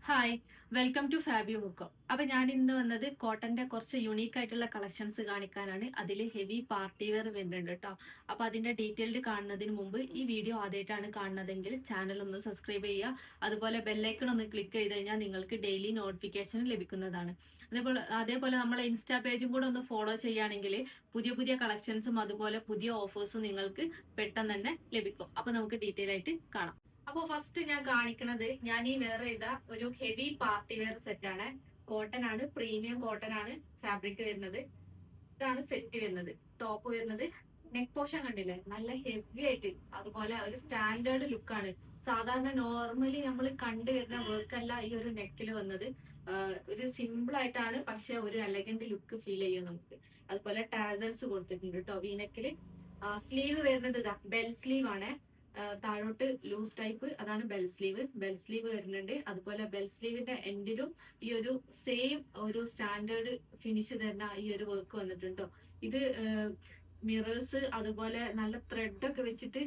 Hi, welcome to Fabio Mukko. അപ്പൊ ഞാൻ ഇന്ന് വന്നത് കോട്ടന്റെ കുറച്ച് യുണീക്ക് ആയിട്ടുള്ള കളക്ഷൻസ് കാണിക്കാനാണ്. അതിൽ ഹെവി പാർട്ടി വെയർ വരുന്നുണ്ട് കേട്ടോ. അപ്പൊ അതിന്റെ ഡീറ്റെയിൽഡ് കാണുന്നതിന് മുമ്പ് ഈ വീഡിയോ ആദ്യമായിട്ടാണ് കാണുന്നതെങ്കിൽ ചാനൽ ഒന്ന് സബ്സ്ക്രൈബ് ചെയ്യുക. അതുപോലെ ബെല്ലൈക്കൺ ഒന്ന് ക്ലിക്ക് ചെയ്ത് കഴിഞ്ഞാൽ നിങ്ങൾക്ക് ഡെയിലി നോട്ടിഫിക്കേഷൻ ലഭിക്കുന്നതാണ്. അതേപോലെ നമ്മളെ ഇൻസ്റ്റാ പേജും കൂടെ ഒന്ന് ഫോളോ ചെയ്യുകയാണെങ്കിൽ പുതിയ പുതിയ കളക്ഷൻസും അതുപോലെ പുതിയ ഓഫേഴ്സും നിങ്ങൾക്ക് പെട്ടെന്ന് തന്നെ ലഭിക്കും. അപ്പൊ നമുക്ക് ഡീറ്റെയിൽ ആയിട്ട് കാണാം. അപ്പൊ ഫസ്റ്റ് ഞാൻ കാണിക്കുന്നത് ഞാൻ ഈ വെയർ ചെയ്ത ഒരു ഹെവി പാർട്ടി വെയർ സെറ്റ് ആണ്. കോട്ടൺ ആണ്, പ്രീമിയം കോട്ടൺ ആണ് ഫാബ്രിക് വരുന്നത്. ഇതാണ് സെറ്റ് വരുന്നത്. ടോപ്പ് വരുന്നത് നെക്ക് പോർഷൻ കണ്ടില്ലേ, നല്ല ഹെവി ആയിട്ട്, അതുപോലെ ഒരു സ്റ്റാൻഡേർഡ് ലുക്കാണ്. സാധാരണ നോർമലി നമ്മൾ കണ്ടുവരുന്ന വർക്ക് അല്ല ഈ ഒരു നെക്കിൽ വന്നത്. ഒരു സിമ്പിൾ ആയിട്ടാണ്, പക്ഷെ ഒരു എലഗന്റ് ലുക്ക് ഫീൽ ചെയ്യും നമുക്ക്. അതുപോലെ ടാസൽസ് കൊടുത്തിട്ടുണ്ട് കേട്ടോ വീനെക്കില്. സ്ലീവ് വരുന്നത് ഇതാ ബെൽ സ്ലീവ് ആണ്. താഴോട്ട് ലൂസ് ടൈപ്പ്, അതാണ് ബെൽ സ്ലീവ്. ബെൽ സ്ലീവ് വരുന്നുണ്ട്. അതുപോലെ ബെൽ സ്ലീവിന്റെ എൻഡിലും ഈ ഒരു സെയിം ഒരു സ്റ്റാൻഡേർഡ് ഫിനിഷ് തരുന്ന ഈ ഒരു വർക്ക് വന്നിട്ടുണ്ടോ. ഇത് മിറേഴ്സ് അതുപോലെ നല്ല ത്രെഡ് ഒക്കെ വെച്ചിട്ട്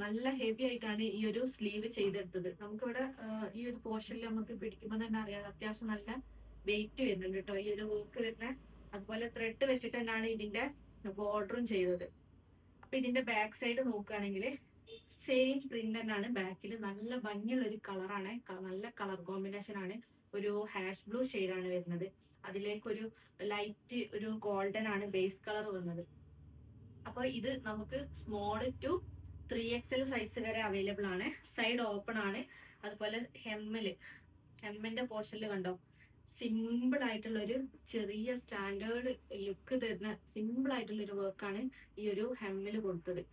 നല്ല ഹെവി ആയിട്ടാണ് ഈ ഒരു സ്ലീവ് ചെയ്തെടുത്തത്. നമുക്കിവിടെ ഈ ഒരു പോർഷനിൽ നമുക്ക് പിടിക്കുമ്പോൾ തന്നെ അറിയാം അത്യാവശ്യം നല്ല വെയിറ്റ് വരുന്നുണ്ട് കേട്ടോ ഈ ഒരു വർക്ക് വരുന്ന. അതുപോലെ ത്രെഡ് വെച്ചിട്ട് തന്നെയാണ് ഇതിന്റെ ബോർഡറും ചെയ്തത്. അപ്പൊ ഇതിന്റെ ബാക്ക് സൈഡ് നോക്കുകയാണെങ്കിൽ സെയിം പ്രിന്റ് തന്നെയാണ് ബാക്കിൽ. നല്ല ഭംഗിയുള്ള ഒരു കളറാണ്, നല്ല കളർ കോമ്പിനേഷൻ ആണ്. ഒരു ഹാഷ് ബ്ലൂ ആണ് വരുന്നത്. അതിലേക്കൊരു ലൈറ്റ് ഒരു ഗോൾഡൻ ആണ് ബേസ് കളർ വന്നത്. അപ്പൊ ഇത് നമുക്ക് സ്മോൾ ടു 3XL സൈസ് വരെ അവൈലബിൾ ആണ്. സൈഡ് ഓപ്പൺ ആണ്. അതുപോലെ ഹെമ്മിന്റെ പോർഷനിൽ കണ്ടോ, സിമ്പിൾ ആയിട്ടുള്ള ഒരു ചെറിയ സ്റ്റാൻഡേർഡ് ലുക്ക് തരുന്ന സിമ്പിൾ ആയിട്ടുള്ള ഒരു വർക്കാണ് ഈ ഒരു ഹെമ്മിൽ കൊടുത്തത്.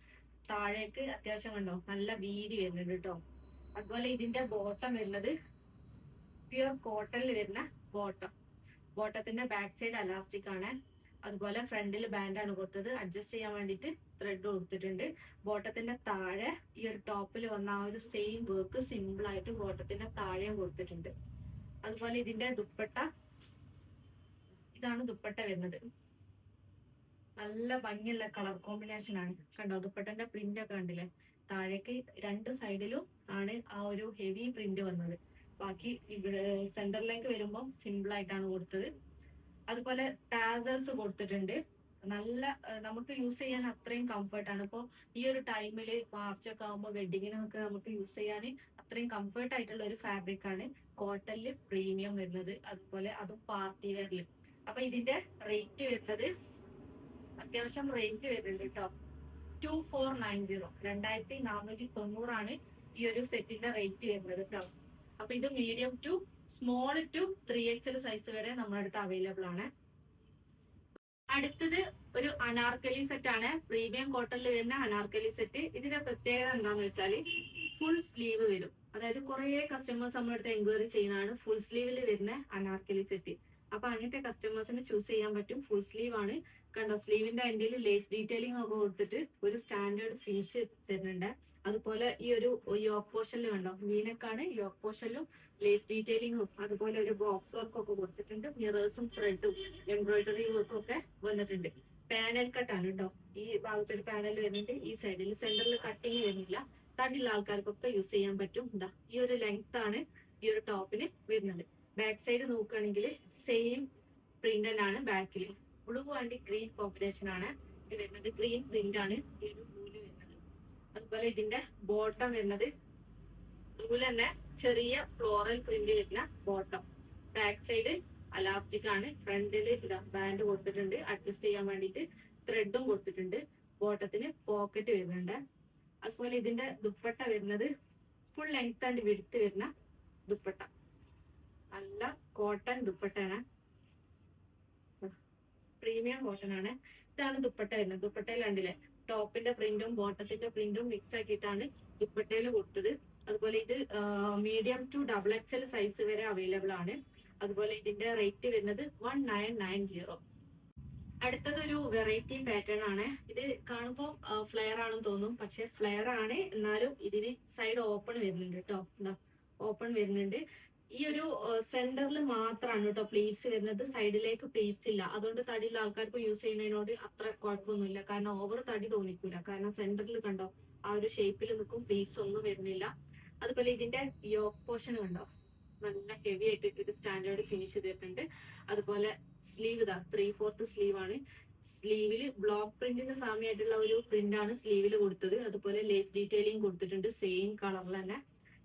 താഴേക്ക് അത്യാവശ്യം കണ്ടോ നല്ല വീതി വരുന്നുണ്ട് കേട്ടോ. അതുപോലെ ഇതിന്റെ ബോട്ടം വരുന്നത് പ്യുർ കോട്ടണിൽ വരുന്ന ബോട്ടം. ബോട്ടത്തിന്റെ ബാക്ക് സൈഡ് അലാസ്റ്റിക് ആണ്. അതുപോലെ ഫ്രണ്ടിൽ ബാൻഡ് ആണ് കൊടുത്തത്. അഡ്ജസ്റ്റ് ചെയ്യാൻ വേണ്ടിയിട്ട് ത്രെഡ് കൊടുത്തിട്ടുണ്ട്. ബോട്ടത്തിന്റെ താഴെ ഈ ഒരു ടോപ്പിൽ വന്ന ആ ഒരു സെയിം വർക്ക് സിമ്പിൾ ആയിട്ട് ബോട്ടത്തിന്റെ താഴെയും കൊടുത്തിട്ടുണ്ട്. അതുപോലെ ഇതിന്റെ ദുപ്പട്ട, ഇതാണ് ദുപ്പട്ട വരുന്നത്. നല്ല ഭംഗിയുള്ള കളർ കോമ്പിനേഷൻ ആണ് കണ്ടോ. ദുപ്പട്ടന്റെ പ്രിന്റ് ഒക്കെ കണ്ടില്ലേ, താഴേക്ക് രണ്ട് സൈഡിലും ആണ് ആ ഒരു ഹെവി പ്രിന്റ് വന്നത്. ബാക്കി ഇവിടെ സെന്ററിലേക്ക് വരുമ്പോൾ സിമ്പിൾ ആയിട്ടാണ് കൊടുത്തത്. അതുപോലെ ടാസൽസ് കൊടുത്തിട്ടുണ്ട്. നല്ല നമുക്ക് യൂസ് ചെയ്യാൻ അത്രയും കംഫർട്ടാണ്. ഇപ്പോൾ ഈ ഒരു ടൈമില് മാർച്ച് ഒക്കെ ആകുമ്പോൾ വെഡിങ്ങിനൊക്കെ നമുക്ക് യൂസ് ചെയ്യാൻ അത്രയും കംഫർട്ട് ആയിട്ടുള്ള ഒരു ഫാബ്രിക് ആണ് കോട്ടണില് പ്രീമിയം വരുന്നത്. അതുപോലെ അതും പാർട്ടി വെയറിൽ. അപ്പൊ ഇതിന്റെ റേറ്റ് വരുന്നത് അത്യാവശ്യം റേറ്റ് വരുന്നുണ്ട് കേട്ടോ. 2490, 2490 ഈ ഒരു സെറ്റിന്റെ റേറ്റ് വരുന്നത് കേട്ടോ. അപ്പൊ ഇത് medium to small to 3XL size വരെ നമ്മുടെ അടുത്ത് അവൈലബിൾ ആണ്. അടുത്തത് ഒരു അനാർക്കലി സെറ്റ് ആണ്. പ്രീമിയം കോട്ടണിൽ വരുന്ന അനാർക്കലി സെറ്റ്. ഇതിന്റെ പ്രത്യേകത എന്താന്ന് വെച്ചാൽ ഫുൾ സ്ലീവ് വരും. അതായത് കുറെ കസ്റ്റമേഴ്സ് നമ്മുടെ അടുത്ത് എൻക്വയറി ചെയ്യുന്നതാണ് ഫുൾ സ്ലീവിൽ വരുന്ന അനാർക്കലി സെറ്റ്. അപ്പൊ അങ്ങനത്തെ കസ്റ്റമേഴ്സിന് ചൂസ് ചെയ്യാൻ പറ്റും. ഫുൾ സ്ലീവ് ആണ് കണ്ടോ. സ്ലീവിന്റെ എൻഡിൽ ലേസ് ഡീറ്റെയിലിംഗ് ഒക്കെ കൊടുത്തിട്ട് ഒരു സ്റ്റാൻഡേർഡ് ഫിനിഷ് തരുന്നുണ്ട്. അതുപോലെ ഈ ഒരു യോക്ക് പോർഷനിൽ കണ്ടോ, വീനക്കാണ്. യോക്ക് പോർഷനിലും ലേസ് ഡീറ്റെയിലിംഗും അതുപോലെ ഒരു ബോക്സ് വർക്ക് ഒക്കെ കൊടുത്തിട്ടുണ്ട്. മിറേഴ്സും ത്രെഡും എംബ്രോയിഡറി വർക്കും ഒക്കെ വന്നിട്ടുണ്ട്. പാനൽ കട്ടാണ് കേട്ടോ. ഈ ഭാഗത്ത് ഒരു പാനൽ വരുന്നുണ്ട്. ഈ സൈഡിൽ സെന്ററിൽ കട്ടിങ് വരുന്നില്ല. തടിയുള്ള ആൾക്കാർക്കൊക്കെ യൂസ് ചെയ്യാൻ പറ്റും. എന്താ ഈ ഒരു ലെങ്ത് ആണ് ഈ ഒരു ടോപ്പിന് വരുന്നത്. ബാക്ക് സൈഡ് നോക്കുകയാണെങ്കിൽ സെയിം പ്രിന്റ് തന്നെയാണ് ബാക്കിൽ. ബ്ലൂ ആൻഡ് ഗ്രീൻ കോമ്പിനേഷൻ ആണ് ഇത് വരുന്നത്. ഗ്രീൻ പ്രിന്റ് ആണ് ഈ ഒരു ബ്ലൂല് വരുന്നത്. അതുപോലെ ഇതിന്റെ ബോട്ടം വരുന്നത് ബ്ലൂല് തന്നെ ചെറിയ ഫ്ലോറൽ പ്രിന്റ് വരുന്ന ബോട്ടം. ബാക്ക് സൈഡ് അലാസ്റ്റിക് ആണ്. ഫ്രണ്ടിൽ ഇതാ ബാൻഡ് കൊടുത്തിട്ടുണ്ട് അഡ്ജസ്റ്റ് ചെയ്യാൻ വേണ്ടിയിട്ട്. ത്രെഡും കൊടുത്തിട്ടുണ്ട്. ബോട്ടത്തിന് പോക്കറ്റ് വരുന്നുണ്ട്. അതുപോലെ ഇതിന്റെ ദുപ്പട്ട വരുന്നത് ഫുൾ ലെങ്ത് ആൻഡ് വിഡ്ത്ത് വരുന്ന ദുപ്പട്ട. നല്ല കോട്ടൺ ദുപ്പട്ടയാണ്, പ്രീമിയം കോട്ടൺ ആണ്. ഇതാണ് ദുപ്പട്ട വരുന്നത്. ദുപ്പട്ടയിൽ കണ്ടില്ലേ, ടോപ്പിന്റെ പ്രിന്റും ബോട്ടത്തിന്റെ പ്രിന്റും മിക്സ് ആക്കിയിട്ടാണ് ദുപ്പട്ടയിൽ കൊടുത്തത്. അതുപോലെ ഇത് മീഡിയം ടു XXL സൈസ് വരെ അവൈലബിൾ ആണ്. അതുപോലെ ഇതിന്റെ റേറ്റ് വരുന്നത് 1990. അടുത്തത് ഒരു വെറൈറ്റി പാറ്റേൺ ആണ്. ഇത് കാണുമ്പോൾ ഫ്ലെയർ ആണെന്ന് തോന്നും, പക്ഷെ ഫ്ലെയർ ആണ്, എന്നാലും ഇതിന് സൈഡ് ഓപ്പൺ വരുന്നുണ്ട് കേട്ടോ. എന്താ ഓപ്പൺ വരുന്നുണ്ട്. ഈ ഒരു സെന്ററിൽ മാത്രമാണ് കേട്ടോ പ്ലീറ്റ്സ് വരുന്നത്. സൈഡിലേക്ക് പ്ലീറ്റ്സ് ഇല്ല. അതുകൊണ്ട് തടിയുള്ള ആൾക്കാർക്ക് യൂസ് ചെയ്യുന്നതിനോട് അത്ര കുഴപ്പമൊന്നുമില്ല. കാരണം ഓവർ തടി തോന്നിക്കൂല. കാരണം സെന്ററിൽ കണ്ടോ ആ ഒരു ഷേപ്പിൽ നിൽക്കും, പ്ലീറ്റ്സ് ഒന്നും വരുന്നില്ല. അതുപോലെ ഇതിന്റെ യോക്ക് പോർഷൻ കണ്ടോ, നല്ല ഹെവി ആയിട്ട് ഒരു സ്റ്റാൻഡേർഡ് ഫിനിഷ് ചെയ്തിട്ടുണ്ട്. അതുപോലെ സ്ലീവ് ഇതാ 3/4 സ്ലീവ് ആണ്. സ്ലീവില് ബ്ലോക്ക് പ്രിന്റിന് സാമ്യമായിട്ടുള്ള ഒരു പ്രിന്റ് ആണ് സ്ലീവിൽ കൊടുത്തത്. അതുപോലെ ലേസ് ഡീറ്റെയിലിംഗ് കൊടുത്തിട്ടുണ്ട് സെയിം കളറിൽ തന്നെ.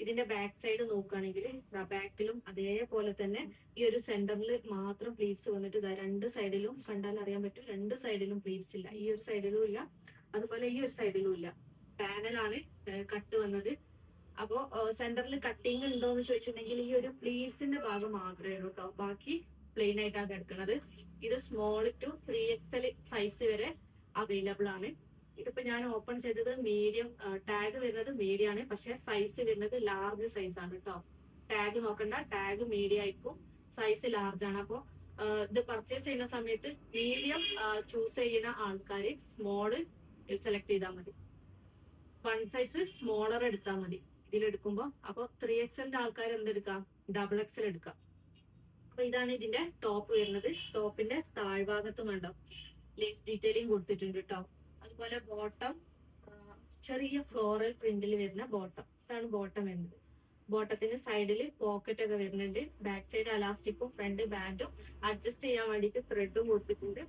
ഇതിന്റെ ബാക്ക് സൈഡ് നോക്കുകയാണെങ്കിൽ ബാക്കിലും അതേപോലെ തന്നെ ഈ ഒരു സെന്ററിൽ മാത്രം പ്ലീറ്റ്സ് വന്നിട്ട് ഇതാ രണ്ട് സൈഡിലും കണ്ടാൽ അറിയാൻ പറ്റും, രണ്ട് സൈഡിലും പ്ലീറ്റ്സ് ഇല്ല. ഈ ഒരു സൈഡിലും ഇല്ല, അതുപോലെ ഈ ഒരു സൈഡിലും ഇല്ല. പാനലാണ് കട്ട് വന്നത്. അപ്പോ സെന്ററിൽ കട്ടിങ് ഉണ്ടോ എന്ന് ചോദിച്ചിട്ടുണ്ടെങ്കിൽ ഈ ഒരു പ്ലീറ്റ്സിന്റെ ഭാഗം മാത്രമേ ഉള്ളൂ കേട്ടോ, ബാക്കി പ്ലെയിൻ ആയിട്ടാണ് എടുക്കുന്നത്. ഇത് സ്മോൾ ടു 3XL സൈസ് വരെ അവൈലബിൾ ആണ്. ഇതിപ്പോ ഞാൻ ഓപ്പൺ ചെയ്തത് മീഡിയം, ടാഗ് വരുന്നത് മീഡിയം ആണ്, പക്ഷെ സൈസ് വരുന്നത് ലാർജ് സൈസ് ആണ് കേട്ടോ. ടാഗ് നോക്കണ്ട, ടാഗ് മീഡിയം ആയിരിക്കും, സൈസ് ലാർജ് ആണ്. അപ്പോ ഇത് പർച്ചേസ് ചെയ്യുന്ന സമയത്ത് മീഡിയം ചൂസ് ചെയ്യുന്ന ആൾക്കാര് സ്മോള് സെലക്ട് ചെയ്താൽ മതി. 1 സൈസ് സ്മോളർ എടുത്താൽ മതി ഇതിലെടുക്കുമ്പോ. അപ്പൊ 3XL ആൾക്കാർ എന്തെടുക്കാം, XXL എടുക്കാം. അപ്പൊ ഇതാണ് ഇതിന്റെ ടോപ്പ് വരുന്നത്. ടോപ്പിന്റെ താഴ്ഭാഗത്തും കണ്ടോ ലേസ് ഡീറ്റെയിലിംഗ് കൊടുത്തിട്ടുണ്ട് കേട്ടോ. അതുപോലെ ബോട്ടം ചെറിയ ഫ്ലോറൽ പ്രിന്റിൽ വരുന്ന ബോട്ടം, ഇതാണ് ബോട്ടം വരുന്നത്. ബോട്ടത്തിന് സൈഡിൽ പോക്കറ്റ് ഒക്കെ വരുന്നുണ്ട്. ബാക്ക് സൈഡ് അലാസ്റ്റിക്കും ഫ്രണ്ട് ബാൻഡും അഡ്ജസ്റ്റ് ചെയ്യാൻ വേണ്ടിയിട്ട് ത്രെഡും കൊടുത്തിട്ടുണ്ട്.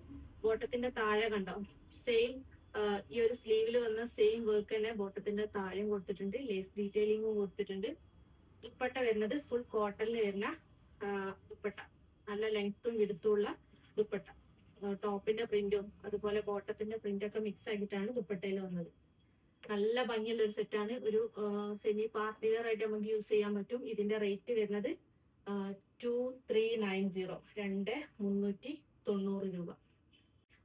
ബോട്ടത്തിന്റെ താഴെ കണ്ടോ സെയിം ഈ ഒരു സ്ലീവിൽ വന്ന സെയിം വർക്ക് തന്നെ ബോട്ടത്തിന്റെ താഴെയും കൊടുത്തിട്ടുണ്ട്. ലേസ് ഡീറ്റെയിലിംഗും കൊടുത്തിട്ടുണ്ട്. ദുപ്പട്ട വരുന്നത് ഫുൾ കോട്ടണിൽ വരുന്ന ദുപ്പട്ട, നല്ല ലെങ്ത്തും വിടുത്തുള്ള ദുപ്പട്ട. ടോപ്പിന്റെ പ്രിന്റും അതുപോലെ ബോട്ടത്തിന്റെ പ്രിന്റും ഒക്കെ മിക്സ് ആക്കിയിട്ടാണ് ദുപ്പട്ടയിൽ വന്നത്. നല്ല ഭംഗിയുള്ള ഒരു സെറ്റാണ്. ഒരു സെമി പാർട്ടി വെയർ ആയിട്ട് നമുക്ക് യൂസ് ചെയ്യാൻ പറ്റും. ഇതിന്റെ റേറ്റ് വരുന്നത് 2390, 2390 രൂപ.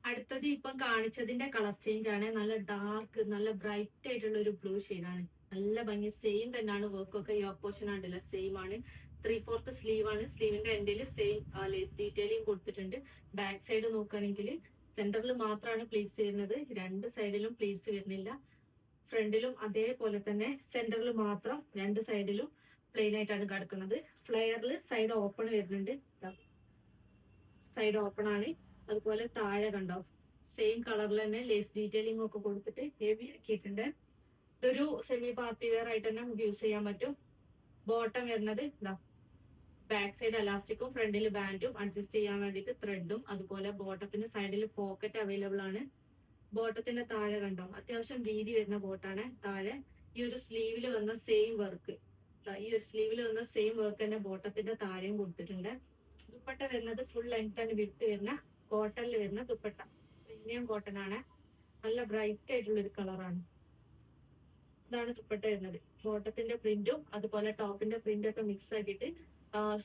അടുത്തത് ഇപ്പം കാണിച്ചതിന്റെ കളർ ചേഞ്ച് ആണ്. നല്ല ഡാർക്ക്, നല്ല ബ്രൈറ്റ് ആയിട്ടുള്ള ഒരു ബ്ലൂ ആണ്. നല്ല ഭംഗി, സെയിം തന്നെയാണ് വർക്കൊക്കെ. ഈ ഓപ്പോഷൻ ആണല്ലോ സെയിം ആണ്. 3/4 സ്ലീവ് ആണ്. സ്ലീവിന്റെ എൻഡിൽ സെയിം ലേസ് ഡീറ്റെയിലിംഗ് കൊടുത്തിട്ടുണ്ട്. ബാക്ക് സൈഡ് നോക്കുകയാണെങ്കിൽ സെന്ററിൽ മാത്രമാണ് പ്ലീറ്റ്സ് വരുന്നത്, രണ്ട് സൈഡിലും പ്ലീറ്റ്സ് വരുന്നില്ല. ഫ്രണ്ടിലും അതേപോലെ തന്നെ സെന്ററിൽ മാത്രം, രണ്ട് സൈഡിലും പ്ലെയിൻ ആയിട്ടാണ് കിടക്കുന്നത്. ഫ്ലെയറിൽ സൈഡ് ഓപ്പൺ വരുന്നുണ്ട്, സൈഡ് ഓപ്പൺ ആണ്. അതുപോലെ താഴെ കണ്ടോ സെയിം കളറിൽ തന്നെ ലേസ് ഡീറ്റെയിലിംഗ് ഒക്കെ കൊടുത്തിട്ട് ഹെവി ആക്കിയിട്ടുണ്ട്. ഇതൊരു സെമി പാർട്ടി വെയർ ആയിട്ട് തന്നെ നമുക്ക് യൂസ് ചെയ്യാൻ പറ്റും. ബോട്ടം വരുന്നത് ഇതാ, ബാക്ക് സൈഡ് അലാസ്റ്റിക്കും ഫ്രണ്ടിൽ ബാൻഡും അഡ്ജസ്റ്റ് ചെയ്യാൻ വേണ്ടിയിട്ട് ത്രെഡും. അതുപോലെ ബോട്ടത്തിന്റെ സൈഡിൽ പോക്കറ്റ് അവൈലബിൾ ആണ്. ബോട്ടത്തിന്റെ താഴെ കണ്ടോ അത്യാവശ്യം വീതി വരുന്ന ബോട്ടാണ്. താഴെ ഈ ഒരു സ്ലീവിൽ വന്ന സെയിം വർക്ക്, ഈ ഒരു സ്ലീവിൽ വന്ന സെയിം വർക്ക് തന്നെ ബോട്ടത്തിന്റെ താഴെയും കൊടുത്തിട്ടുണ്ട്. ദുപ്പട്ട വരുന്നത് ഫുൾ ലെങ്ത് ആണ് വിട്ട് വരുന്ന കോട്ടണിൽ വരുന്ന ദുപ്പട്ട, പ്രീമിയം കോട്ടൺ ആണ്. നല്ല ബ്രൈറ്റ് ആയിട്ടുള്ള ഒരു കളറാണ്. ഇതാണ് ദുപ്പട്ട വരുന്നത്. ബോട്ടത്തിന്റെ പ്രിന്റും അതുപോലെ ടോപ്പിന്റെ പ്രിന്റും ഒക്കെ മിക്സ് ആക്കിയിട്ട്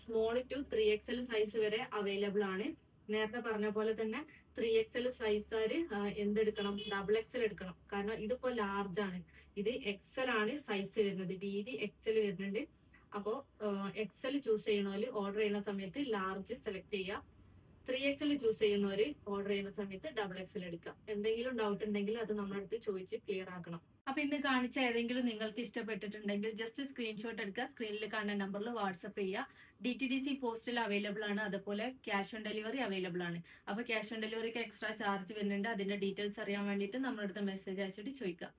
സ്മോൾ ടു 3XL സൈസ് വരെ അവൈലബിൾ ആണ്. നേരത്തെ പറഞ്ഞ പോലെ തന്നെ 3XL സൈസുകാര് എന്തെടുക്കണം, XXL എടുക്കണം. കാരണം ഇതിപ്പോ ലാർജ് ആണ്, ഇത് XL ആണ് സൈസ് വരുന്നത്, വീതി XL വരുന്നുണ്ട്. അപ്പോ XL ചൂസ് ചെയ്യണോര് ഓർഡർ ചെയ്യുന്ന സമയത്ത് ലാർജ് സെലക്ട് ചെയ്യുക. 3XL ചൂസ് ചെയ്യുന്നവര് ഓർഡർ ചെയ്യുന്ന സമയത്ത് XXL എടുക്കുക. എന്തെങ്കിലും ഡൗട്ട് ഉണ്ടെങ്കിൽ അത് നമ്മളടുത്ത് ചോദിച്ച് ക്ലിയർ ആക്കണം. അപ്പൊ ഇന്ന് കാണിച്ച ഏതെങ്കിലും നിങ്ങൾക്ക് ഇഷ്ടപ്പെട്ടിട്ടുണ്ടെങ്കിൽ ജസ്റ്റ് സ്ക്രീൻഷോട്ട് എടുക്കുക, സ്ക്രീനിൽ കാണുന്ന നമ്പറിൽ വാട്സപ്പ് ചെയ്യുക. DTDC പോസ്റ്റിൽ അവൈലബിൾ ആണ്, അതുപോലെ ക്യാഷ് ഓൺ ഡെലിവറി അവൈലബിൾ ആണ്. അപ്പൊ ക്യാഷ് ഓൺ ഡെലിവറിക്ക് എക്സ്ട്രാ ചാർജ് വരുന്നുണ്ട്. അതിന്റെ ഡീറ്റെയിൽസ് അറിയാൻ വേണ്ടിയിട്ട് നമ്മളടുത്ത് മെസ്സേജ് അയച്ചിട്ട് ചോദിക്കുക.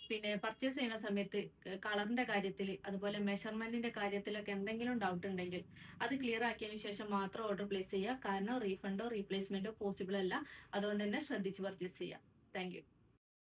പിന്നെ പർച്ചേസ് ചെയ്യുന്ന സമയത്ത് കളറിന്റെ കാര്യത്തിൽ അതുപോലെ മെഷർമെന്റിന്റെ കാര്യത്തിലൊക്കെ എന്തെങ്കിലും ഡൗട്ട് ഉണ്ടെങ്കിൽ അത് ക്ലിയർ ആക്കിയതിനു ശേഷം മാത്രം ഓർഡർ പ്ലേസ് ചെയ്യുക. കാരണം റീഫണ്ടോ റീപ്ലേസ്മെന്റോ പോസിബിൾ അല്ല. അതുകൊണ്ട് തന്നെ ശ്രദ്ധിച്ച് പർച്ചേസ് ചെയ്യുക. Thank you.